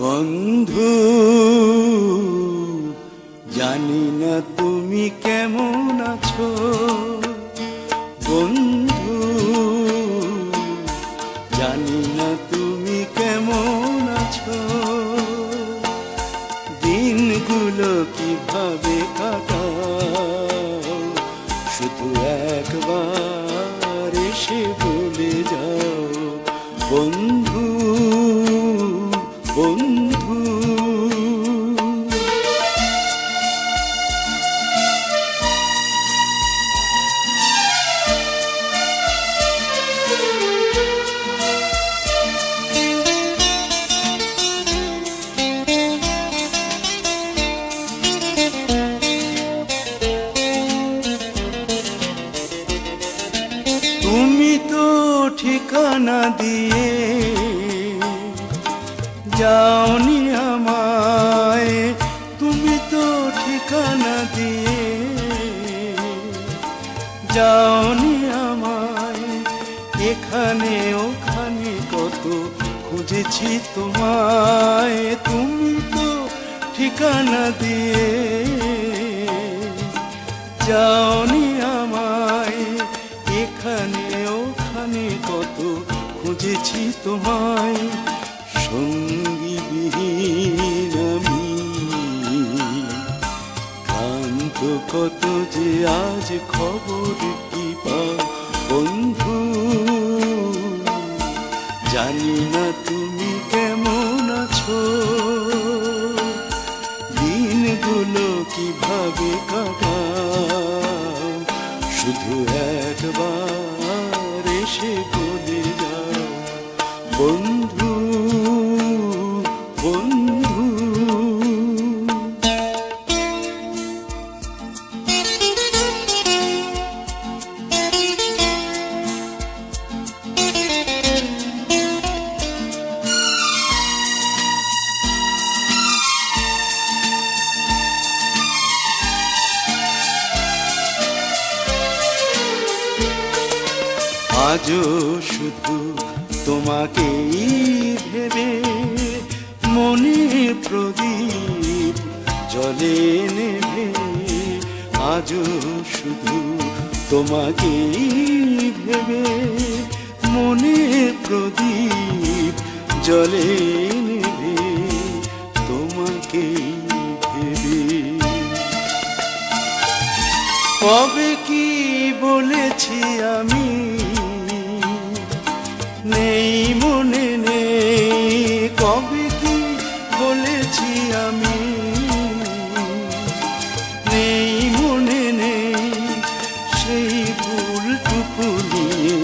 বন্ধু, জানি না তুমি কেমন আছো। বন্ধু, জানি না তুমি কেমন আছো। দিনগুলো কিভাবে কাটাও, শুধু একবার এসে বলে যাও। বন্ধু, বন্ধু, তুমি তো ঠিকানা দিয়ে যাওনি আমায়। তুমি তো ঠিকানা দিয়ে যাওনি আমায়। এখানে ওখানে কত খুঁজেছি তোমায়। তুমি তো ঠিকানা দিয়ে যাওনি আমায়। এখানে ওখানে কত খুঁজেছি তোমায়। সঙ্গীবিহীন আমি ক্লান্ত, কত যে আজ খবর কি পাও। বন্ধু, জানি না তুমি কেমন আছো। দিনগুলো কিভাবে কাটাও, শুধু একবার এসে বলে যাও। বন্ধু, বন্ধু, আজও শুধু তোমাকেই ভেবে মনে প্রদীপ জলে নেভে। আজও শুধু তোমাকেই ভেবে মনে প্রদীপ জলে নেভে। তোমাকেই ভেবে কবে কি বলেছি আমি, নেই মনে নেই। কবে কি বলেছি আমি, নেই মনে নেই। সেই ভুলটুকু নিয়ে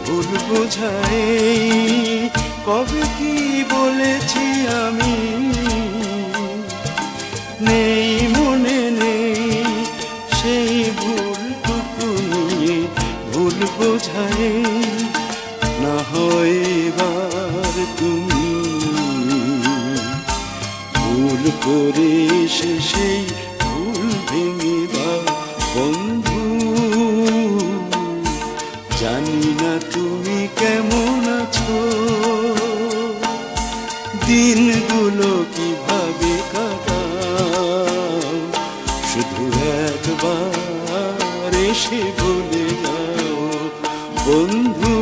ভুল বোঝাই। কবে কি বলেছি আমি, নেই মনে নেই। সেই ভুলটুকু নিয়ে ভুল বোঝাই। না হয় এবার তুমি ভুল করে এসে সেই ভুল ভেঙে দাও। বন্ধু, জানি না তুমি কেমন আছো। দিনগুলো কিভাবে কাটাও, শুধু একবার এসে বলে যাও। বন্ধু,